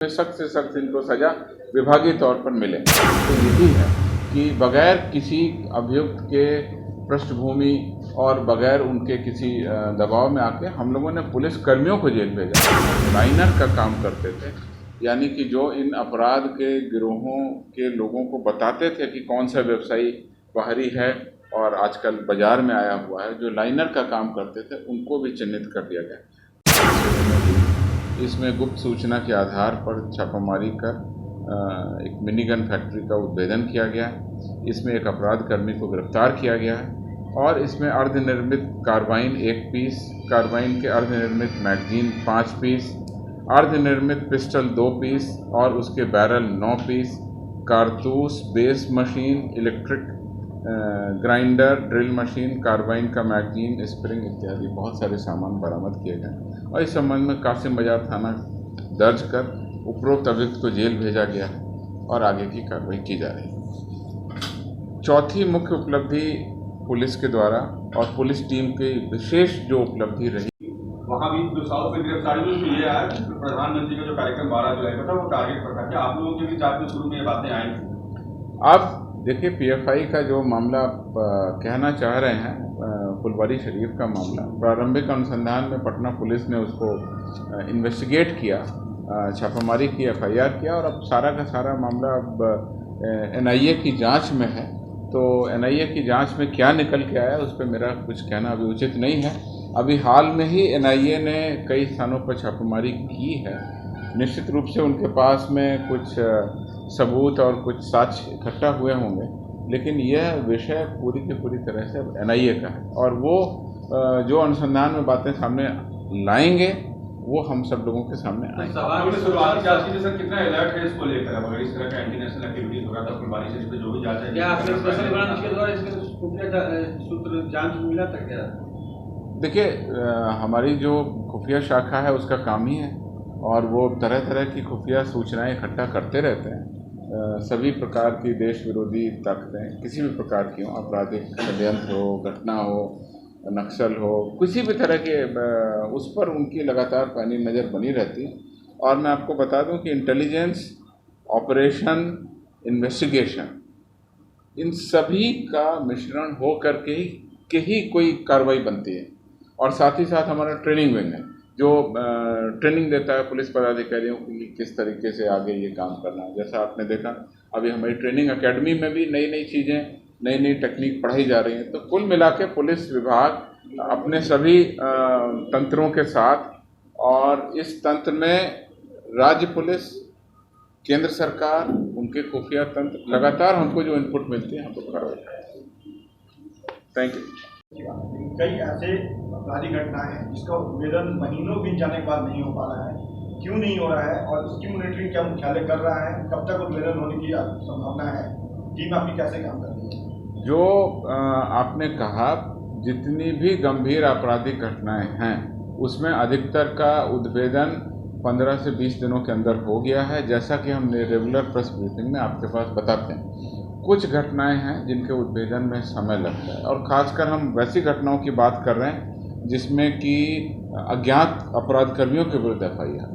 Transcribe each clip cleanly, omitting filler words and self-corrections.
सख्त से सख्त इनको सजा विभागीय तौर पर मिले। तो यही है कि बगैर किसी अभियुक्त के पृष्ठभूमि और बगैर उनके किसी दबाव में आके हम लोगों ने पुलिस कर्मियों को जेल भेजा। लाइनर का काम करते थे, यानी कि जो इन अपराध के गिरोहों के लोगों को बताते थे कि कौन सा व्यवसायी बाहरी है और आजकल बाजार में आया हुआ है, जो लाइनर का काम करते थे उनको भी चिन्हित कर दिया गया। इसमें गुप्त सूचना के आधार पर छापामारी कर एक मिनी गन फैक्ट्री का उद्भेदन किया गया है। इसमें एक अपराध कर्मी को गिरफ्तार किया गया है और इसमें अर्धनिर्मित कार्बाइन 1 पीस, कार्बाइन के अर्धनिर्मित मैगजीन 5 पीस, अर्धनिर्मित पिस्टल 2 पीस और उसके बैरल 9 पीस, कारतूस, base machine, electric grinder, drill machine, carbine का मैगजीन, स्प्रिंग इत्यादि बहुत सारे सामान बरामद किए गए और इस संबंध में कासिम बाजार थाना दर्ज कर उपरोक्त अभियुक्त को जेल भेजा गया है और आगे की कार्रवाई की जा रही है। चौथी मुख्य उपलब्धि पुलिस के द्वारा और पुलिस टीम की विशेष जो उपलब्धि रही, वहाँ भी 2 साल से गिरफ्तारी हुई है। प्रधानमंत्री का जो कार्यक्रम 12 जुलाई को था वो टारगेट पर था, क्या आप लोगों के भी जांच में शुरू में ये बातें आई थी? अब देखिए, पीएफआई का जो मामला आप कहना चाह रहे हैं, फुलवारी शरीफ का मामला, प्रारंभिक अनुसंधान में पटना पुलिस ने उसको इन्वेस्टिगेट किया, छापामारी की, एफआईआर किया और अब सारा का सारा मामला अब एनआईए की जांच में है। तो एनआईए की जांच में क्या निकल के आया उस पर मेरा कुछ कहना अभी उचित नहीं है। अभी हाल में ही एनआईए ने कई स्थानों पर छापामारी की है। निश्चित रूप से उनके पास में कुछ सबूत और कुछ साक्ष्य इकट्ठा हुए होंगे, लेकिन यह विषय पूरी की पूरी तरह से एनआईए का है और वो जो अनुसंधान में बातें सामने लाएंगे वो हम सब लोगों के सामने आएंगे। सर, कितना अलर्ट है इसको लेकर? अगर इस तरह का एंटी नेशनल एक्टिविटीज हो रहा था फुलवारी से, जो भी जांच है, क्या आपने स्पेशल ब्रांच के द्वारा इसके सूत्र जांच मिला था क्या? देखिए, हमारी जो खुफिया शाखा है उसका काम ही है और वो तरह तरह की खुफिया सूचनाएं इकट्ठा करते रहते हैं। सभी प्रकार की देश विरोधी ताकतें, किसी भी प्रकार की हो, आपराधिक षड्यंत्र हो, घटना हो, नक्सल हो, किसी भी तरह के, उस पर उनकी लगातार पैनी नज़र बनी रहती है। और मैं आपको बता दूं कि इंटेलिजेंस, ऑपरेशन, इन्वेस्टिगेशन, इन सभी का मिश्रण हो करके ही कोई कार्रवाई बनती है। और साथ ही साथ हमारा ट्रेनिंग विंग है जो ट्रेनिंग देता है पुलिस पदाधिकारियों को कि किस तरीके से आगे ये काम करना है। जैसा आपने देखा, अभी हमारी ट्रेनिंग एकेडमी में भी नई नई चीज़ें, नई नई टेक्निक पढ़ाई जा रही हैं। तो कुल मिला के पुलिस विभाग अपने सभी तंत्रों के साथ, और इस तंत्र में राज्य पुलिस, केंद्र सरकार, उनके खुफिया तंत्र, लगातार हमको जो इनपुट मिलती है हम लोग कार्रवाई करते हैं। Thank you. कई ऐसे आपराधिक घटनाएं हैं जिसका उद्भेदन महीनों बीत जाने के बाद नहीं हो पा रहा है, क्यों नहीं हो रहा है और उसकी मॉनिटरिंग क्या मुख्यालय कर रहा है? कब तक उद्भेदन होने की संभावना है? टीम आपकी कैसे काम कर रही है? जो आपने कहा, जितनी भी गंभीर आपराधिक घटनाएं हैं उसमें अधिकतर का उद्भेदन 15 से 20 दिनों के अंदर हो गया है, जैसा कि हम रेगुलर प्रेस ब्रीफिंग में आपके पास बताते हैं। कुछ घटनाएं हैं जिनके उद्भेदन में समय लगता है और ख़ासकर हम वैसी घटनाओं की बात कर रहे हैं जिसमें कि अज्ञात अपराधकर्मियों के विरुद्ध एफआईआर।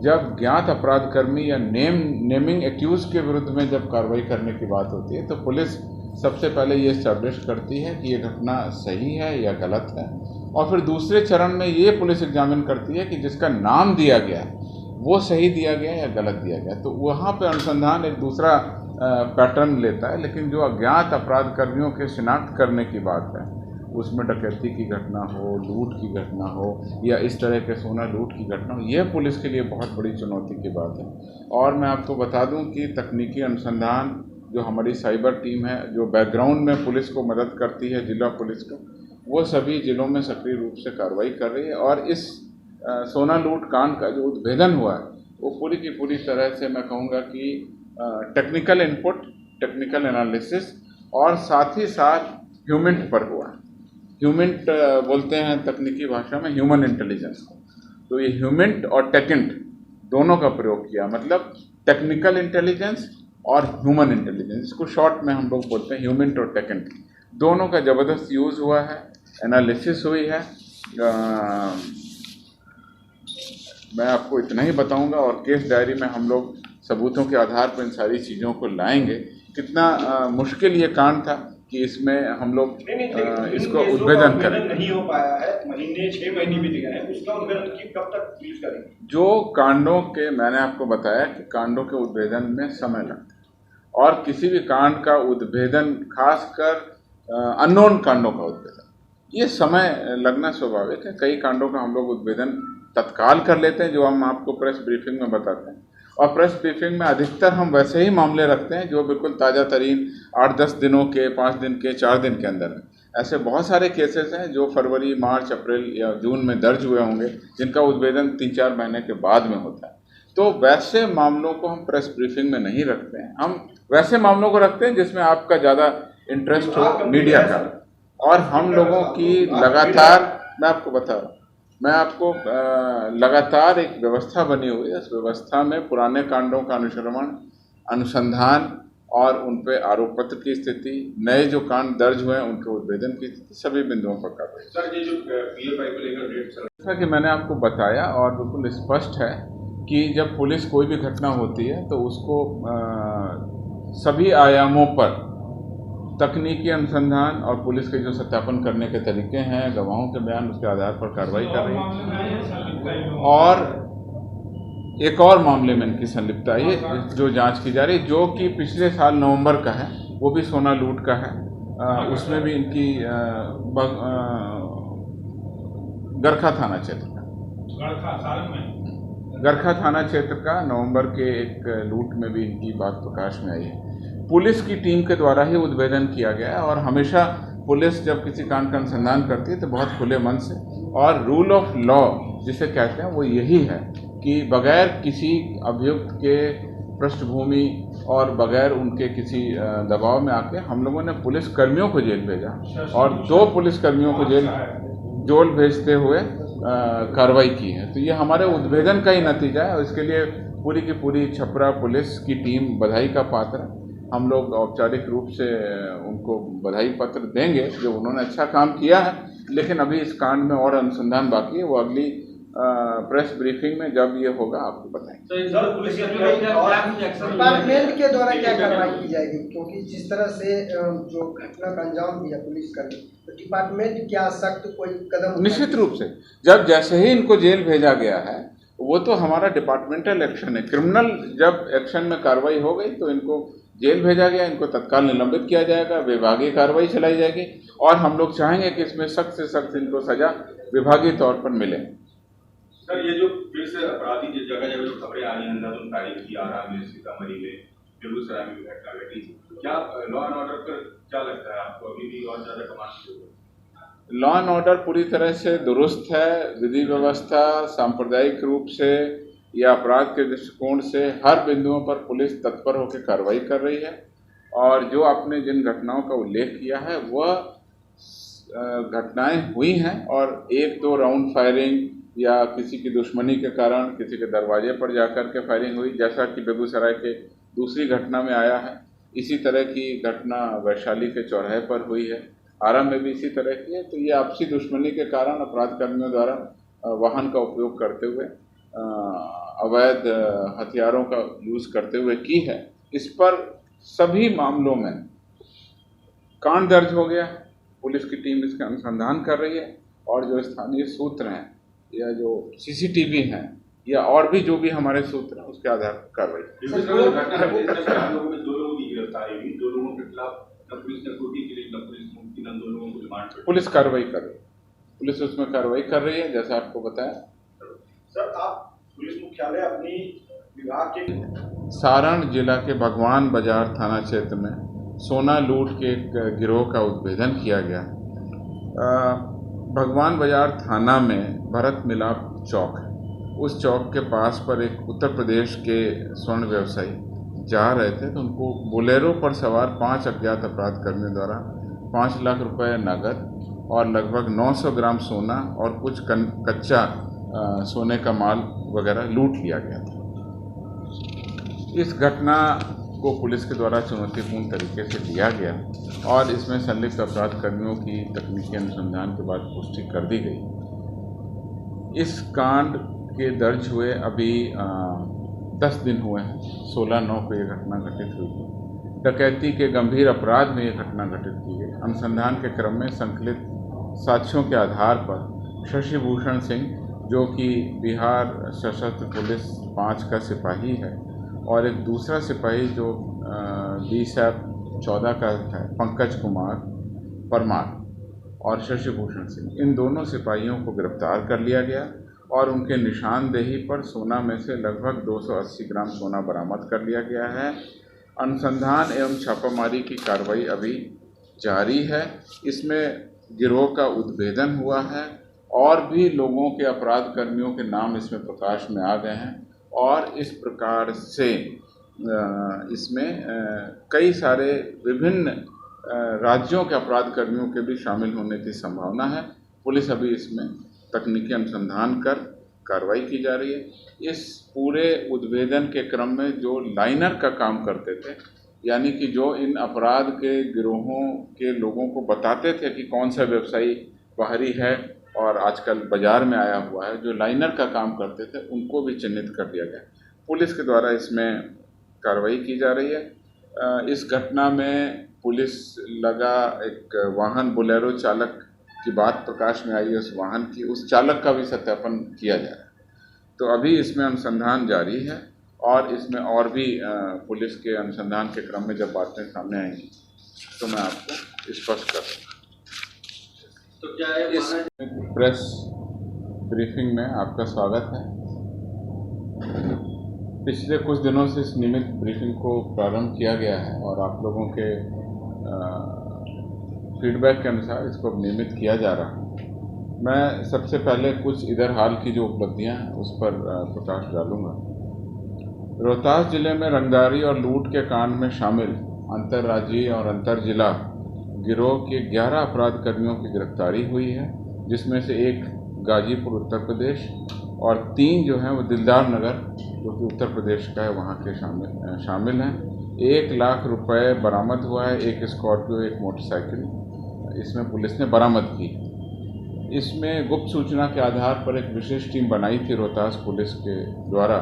जब ज्ञात अपराधकर्मी या नेमिंग एक्यूज के विरुद्ध में जब कार्रवाई करने की बात होती है तो पुलिस सबसे पहले ये एस्टैब्लिश करती है कि ये घटना सही है या गलत है, और फिर दूसरे चरण में ये पुलिस एग्जामिन करती है कि जिसका नाम दिया गया है वो सही दिया गया या गलत दिया गया। तो वहाँ पे अनुसंधान एक दूसरा पैटर्न लेता है। लेकिन जो अज्ञात अपराध कर्मियों के शिनाख्त करने की बात है, उसमें डकैती की घटना हो, लूट की घटना हो या इस तरह के सोना लूट की घटना हो, यह पुलिस के लिए बहुत बड़ी चुनौती की बात है। और मैं आपको बता दूं कि तकनीकी अनुसंधान जो हमारी साइबर टीम है, जो बैकग्राउंड में पुलिस को मदद करती है, जिला पुलिस को, वो सभी जिलों में सक्रिय रूप से कार्रवाई कर रही है और इस सोना लूट कांड का जो उद्भेदन हुआ है वो पूरी की पूरी तरह से मैं कहूँगा कि टेक्निकल इनपुट, टेक्निकल एनालिसिस और साथ ही साथ ह्यूमेंट पर हुआ है। ह्यूमेंट बोलते हैं तकनीकी भाषा में ह्यूमन इंटेलिजेंस को। तो ये ह्यूमेंट और टेकेंट दोनों का प्रयोग किया, मतलब टेक्निकल इंटेलिजेंस और ह्यूमन इंटेलिजेंस, इसको शॉर्ट में हम लोग बोलते हैं ह्यूमेंट और टेकेंट। दोनों का ज़बरदस्त यूज़ हुआ है, एनालिसिस हुई है, मैं आपको इतना ही बताऊंगा और केस डायरी में हम लोग सबूतों के आधार पर इन सारी चीज़ों को लाएंगे। कितना मुश्किल ये कांड था कि इसमें हम लोग इसको उद्भेदन करें। नहीं हो पाया है, महीने 6 महीने बीत गए हैं, उसका उद्भेदन की कब तक पुलिस करेगी? जो कांडों के मैंने आपको बताया कि कांडों के उद्भेदन में समय लगता है और किसी भी कांड का उद्भेदन, खासकर अननोन कांडों का उद्भेदन, ये समय लगना स्वाभाविक है। कई कांडों का हम लोग उद्भेदन तत्काल कर लेते हैं, जो हम आपको प्रेस ब्रीफिंग में बताते हैं, और प्रेस ब्रीफिंग में अधिकतर हम वैसे ही मामले रखते हैं जो बिल्कुल ताज़ा तरीन 8-10 दिनों के, 5 दिन के, 4 दिन के अंदर हैं। ऐसे बहुत सारे केसेस हैं जो फरवरी, मार्च, अप्रैल या जून में दर्ज हुए होंगे, जिनका उद्भेदन 3-4 महीने के बाद में होता है। तो वैसे मामलों को हम प्रेस ब्रीफिंग में नहीं रखते हैं। हम वैसे मामलों को रखते हैं जिसमें आपका ज़्यादा इंटरेस्ट हो, मीडिया का। और हम लोगों की लगातार, मैं आपको बता रहा हूँ, मैं आपको लगातार एक व्यवस्था बनी हुई है। इस व्यवस्था में पुराने कांडों का अनुश्रवण, अनुसंधान और उन पे आरोप पत्र की स्थिति, नए जो कांड दर्ज हुए हैं उनके उद्भेदन की स्थिति, सभी बिंदुओं पर कार्रवाई। सर, ये जो पीएफआई को लेकर रेड चल, जैसा कि मैंने आपको बताया और बिल्कुल स्पष्ट है कि जब पुलिस कोई भी घटना होती है तो उसको सभी आयामों पर तकनीकी अनुसंधान और पुलिस के जो सत्यापन करने के तरीके हैं, गवाहों के बयान, उसके आधार पर कार्रवाई कर रही है। और एक और मामले में इनकी संलिप्तता है जो जांच की जा रही है, जो कि पिछले साल नवंबर का है, वो भी सोना लूट का है। उसमें भी इनकी गरखा थाना क्षेत्र का, गरखा थाना क्षेत्र का नवंबर के एक लूट में भी इनकी बात प्रकाश में आई है। पुलिस की टीम के द्वारा ही उद्भेदन किया गया है और हमेशा पुलिस जब किसी कांड का अनुसंधान करती है तो बहुत खुले मन से, और रूल ऑफ लॉ जिसे कहते हैं वो यही है कि बगैर किसी अभियुक्त के पृष्ठभूमि और बगैर उनके किसी दबाव में आके हम लोगों ने पुलिस कर्मियों को जेल भेजा और 2 पुलिस कर्मियों को जेल भेजते हुए कार्रवाई की है। तो ये हमारे उद्भेदन का ही नतीजा है और इसके लिए पूरी की पूरी छपरा पुलिस की टीम बधाई का पात्र है। हम लोग औपचारिक रूप से उनको बधाई पत्र देंगे जो उन्होंने अच्छा काम किया है, लेकिन अभी इस कांड में और अनुसंधान बाकी है। वो अगली प्रेस ब्रीफिंग में जब ये होगा आपको बताएंगे। डिपार्टमेंट के द्वारा क्या कार्रवाई की जाएगी, क्योंकि जिस तरह से जो घटना का अंजाम दिया पुलिस कर्मी, तो डिपार्टमेंट क्या सख्त कोई कदम? निश्चित रूप से जब जैसे ही इनको जेल भेजा गया है, वो तो हमारा डिपार्टमेंटल एक्शन है। क्रिमिनल जब एक्शन में कार्रवाई हो गई तो इनको जेल भेजा गया, इनको तत्काल निलंबित किया जाएगा, विभागीय कार्रवाई चलाई जाएगी और हम लोग चाहेंगे कि इसमें सख्त से सख्त इनको सजा विभागीय तौर पर मिले। सर, ये जो फिर से अपराधी जिस जगह जगह जो खबरें आ रही हैं, अंधाधुंध तारीख की, आरा में, सीतामढ़ी में, बेगूसराय में घटना घटी, क्या लॉ एंड ऑर्डर पर क्या लगता है आपको, अभी भी और ज्यादा कमाल की जरूरत है? लॉ एंड ऑर्डर पूरी तरह से दुरुस्त है। विधि व्यवस्था सांप्रदायिक रूप से या अपराध के दृष्टिकोण से हर बिंदुओं पर पुलिस तत्पर होकर कार्रवाई कर रही है। और जो आपने जिन घटनाओं का उल्लेख किया है वह घटनाएं हुई हैं और 1-2 राउंड फायरिंग या किसी की दुश्मनी के कारण किसी के दरवाजे पर जाकर के फायरिंग हुई, जैसा कि बेगूसराय के दूसरी घटना में आया है। इसी तरह की घटना वैशाली के चौराहे पर हुई है, आरा में भी इसी तरह की है। तो ये आपसी दुश्मनी के कारण अपराध कर्मियों द्वारा वाहन का उपयोग करते हुए, अवैध हथियारों का यूज़ करते हुए की है। इस पर सभी मामलों में कांड दर्ज हो गया, पुलिस की टीम इसका अनुसंधान कर रही है और जो स्थानीय सूत्र हैं या जो सीसीटीवी हैं या और भी जो भी हमारे सूत्र हैं उसके आधार पर कार्रवाई। पुलिस कार्रवाई कर रही है, पुलिस उसमें कार्रवाई कर रही है जैसा आपको बताया। सर, आप पुलिस मुख्यालय अपनी विभाग के सारण जिला के भगवान बाजार थाना क्षेत्र में सोना लूट के एक गिरोह का उद्भेदन किया गया। भगवान बाजार थाना में भरत मिलाप चौक है, उस चौक के पास पर एक उत्तर प्रदेश के स्वर्ण व्यवसायी जा रहे थे तो उनको बोलेरो पर सवार 5 अज्ञात अपराध कर्मियों द्वारा 5 लाख रुपए नगद और लगभग 900 ग्राम सोना और कुछ कच्चा सोने का माल वगैरह लूट लिया गया था। इस घटना को पुलिस के द्वारा चुनौतीपूर्ण तरीके से लिया गया और इसमें संलिप्त अपराध कर्मियों की तकनीकी अनुसंधान के बाद पुष्टि कर दी गई। इस कांड के दर्ज हुए अभी 10 दिन हुए हैं। 16/9 को ये घटना घटित हुई थी। डकैती के गंभीर अपराध में ये घटना घटित की गई। अनुसंधान के क्रम में संकलित साक्ष्यों के आधार पर शशि भूषण सिंह, जो कि बिहार सशस्त्र पुलिस 5 का सिपाही है, और एक दूसरा सिपाही जो BSAP 14 का है, पंकज कुमार परमार और शशि भूषण सिंह, इन दोनों सिपाहियों को गिरफ्तार कर लिया गया और उनके निशानदेही पर सोना में से लगभग 280 ग्राम सोना बरामद कर लिया गया है। अनुसंधान एवं छापामारी की कार्रवाई अभी जारी है। इसमें गिरोह का उद्भेदन हुआ है और भी लोगों के, अपराध कर्मियों के नाम इसमें प्रकाश में आ गए हैं और इस प्रकार से इसमें कई सारे विभिन्न राज्यों के अपराध कर्मियों के भी शामिल होने की संभावना है। पुलिस अभी इसमें तकनीकी अनुसंधान कर कार्रवाई की जा रही है। इस पूरे उद्भेदन के क्रम में जो लाइनर का काम करते थे, यानी कि जो इन अपराध के गिरोहों के लोगों को बताते थे कि कौन सा व्यवसायी बाहरी है और आजकल बाज़ार में आया हुआ है, जो लाइनर का काम करते थे, उनको भी चिन्हित कर दिया गया। पुलिस के द्वारा इसमें कार्रवाई की जा रही है। इस घटना में पुलिस लगा एक वाहन बोलेरो चालक की बात प्रकाश में आई है। उस वाहन की, उस चालक का भी सत्यापन किया जा रहा है। तो अभी इसमें अनुसंधान जारी है और इसमें और भी पुलिस के अनुसंधान के क्रम में जब बातें सामने आएंगी तो मैं आपको स्पष्ट कर दूँगा। तो क्या है इस प्रेस ब्रीफिंग में आपका स्वागत है। पिछले कुछ दिनों से इस नियमित ब्रीफिंग को प्रारंभ किया गया है और आप लोगों के फीडबैक के अनुसार इसको नियमित किया जा रहा है। मैं सबसे पहले कुछ इधर हाल की जो उपलब्धियां हैं उस पर प्रकाश डालूंगा। रोहतास जिले में रंगदारी और लूट के कांड में शामिल अंतर्राज्यीय और अंतर जिला गिरोह के 11 अपराध कर्मियों की गिरफ्तारी हुई है, जिसमें से एक गाजीपुर उत्तर प्रदेश और 3 जो हैं वो दिलदार नगर जो कि उत्तर प्रदेश का है वहाँ के शामिल हैं। 1 लाख रुपए बरामद हुआ है। एक स्कॉर्पियो, एक मोटरसाइकिल इसमें पुलिस ने बरामद की। इसमें गुप्त सूचना के आधार पर एक विशेष टीम बनाई थी रोहतास पुलिस के द्वारा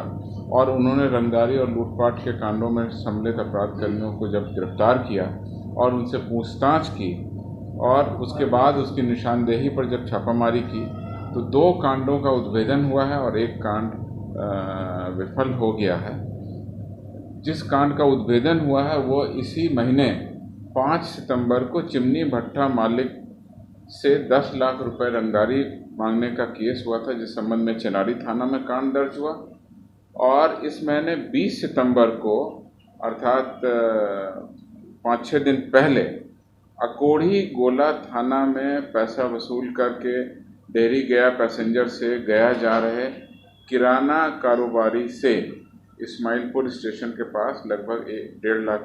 और उन्होंने रंगदारी और लूटपाट के कांडों में सम्मिलित अपराध कर्मियों को जब गिरफ्तार किया और उनसे पूछताछ की और उसके बाद उसकी निशानदेही पर जब छापामारी की तो 2 कांडों का उद्भेदन हुआ है और एक कांड विफल हो गया है। जिस कांड का उद्भेदन हुआ है वो इसी महीने 5 सितंबर को चिमनी भट्टा मालिक से 10 लाख रुपए रंगदारी मांगने का केस हुआ था, जिस संबंध में चेनारी थाना में कांड दर्ज हुआ। और इस महीने 20 सितंबर को अर्थात 5-6 दिन पहले अकोढ़ी गोला थाना में पैसा वसूल करके डेहरी गया पैसेंजर से गया जा रहे किराना कारोबारी से इस्माइलपुर स्टेशन के पास लगभग 1.5 लाख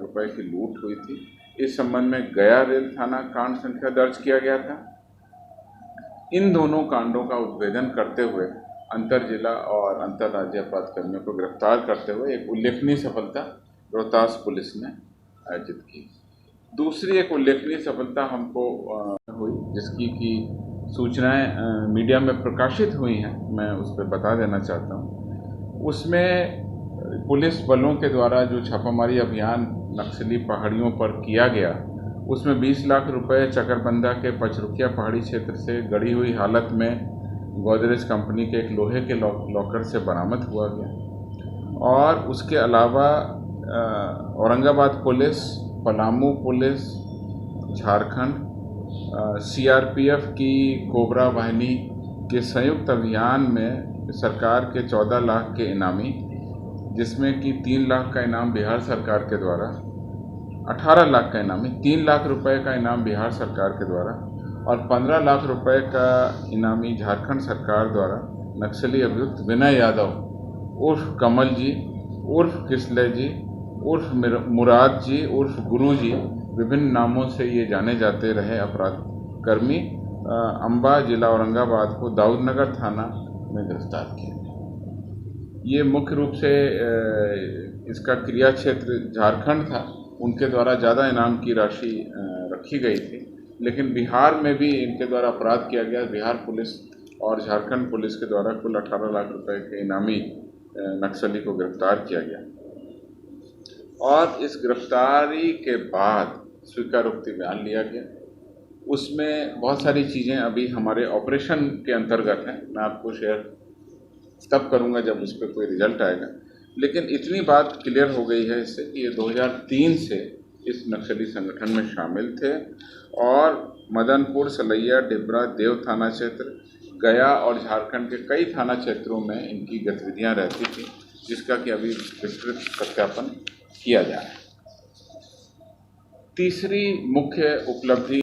रुपए की लूट हुई थी। इस संबंध में गया रेल थाना कांड संख्या दर्ज किया गया था। इन दोनों कांडों का उद्भेदन करते हुए अंतर जिला और अंतर्राज्यीय अपराध कर्मियों को गिरफ्तार करते हुए एक उल्लेखनीय सफलता रोहतास पुलिस ने अर्जित की। दूसरी एक उल्लेखनीय सफलता हमको हुई, जिसकी की सूचनाएं मीडिया में प्रकाशित हुई हैं, मैं उस पर बता देना चाहता हूं। उसमें पुलिस बलों के द्वारा जो छापामारी अभियान नक्सली पहाड़ियों पर किया गया, उसमें 20 लाख रुपए चकरबंदा के पचरुखिया पहाड़ी क्षेत्र से गड़ी हुई हालत में गोदरेज कंपनी के एक लोहे के लॉकर से बरामद हुआ गया। और उसके अलावा Aurangabad police, Palamu police, Jharkhand CRPF की कोबरा वाहिनी के संयुक्त अभियान में सरकार के 14 लाख के इनामी, जिसमें कि 3 लाख का इनाम बिहार सरकार के द्वारा, 18 लाख का इनामी, 3 लाख रुपए का इनाम बिहार सरकार के द्वारा और 15 लाख रुपए का इनामी झारखंड सरकार द्वारा नक्सली अभियुक्त विनय यादव उर्फ कमल जी उर्फ किसले जी उर्फ मुराद जी उर्फ गुरु जी, विभिन्न नामों से ये जाने जाते रहे अपराध कर्मी, अंबा जिला औरंगाबाद को दाऊदनगर थाना में गिरफ्तार किया। ये मुख्य रूप से इसका क्रिया क्षेत्र झारखंड था, उनके द्वारा ज़्यादा इनाम की राशि रखी गई थी, लेकिन बिहार में भी इनके द्वारा अपराध किया गया। बिहार पुलिस और झारखंड पुलिस के द्वारा कुल 18 लाख रुपए के इनामी नक्सली को गिरफ्तार किया गया। और इस गिरफ्तारी के बाद स्वीकारोक्ति बयान लिया गया। उसमें बहुत सारी चीज़ें अभी हमारे ऑपरेशन के अंतर्गत हैं, मैं आपको शेयर तब करूंगा जब उस पर कोई रिजल्ट आएगा। लेकिन इतनी बात क्लियर हो गई है इससे कि ये 2003 से इस नक्सली संगठन में शामिल थे और मदनपुर, सलैया, डिबरा, देव थाना क्षेत्र, गया और झारखंड के कई थाना क्षेत्रों में इनकी गतिविधियां रहती थी, जिसका कि अभी विस्तृत सत्यापन किया जा रहा है। तीसरी मुख्य उपलब्धि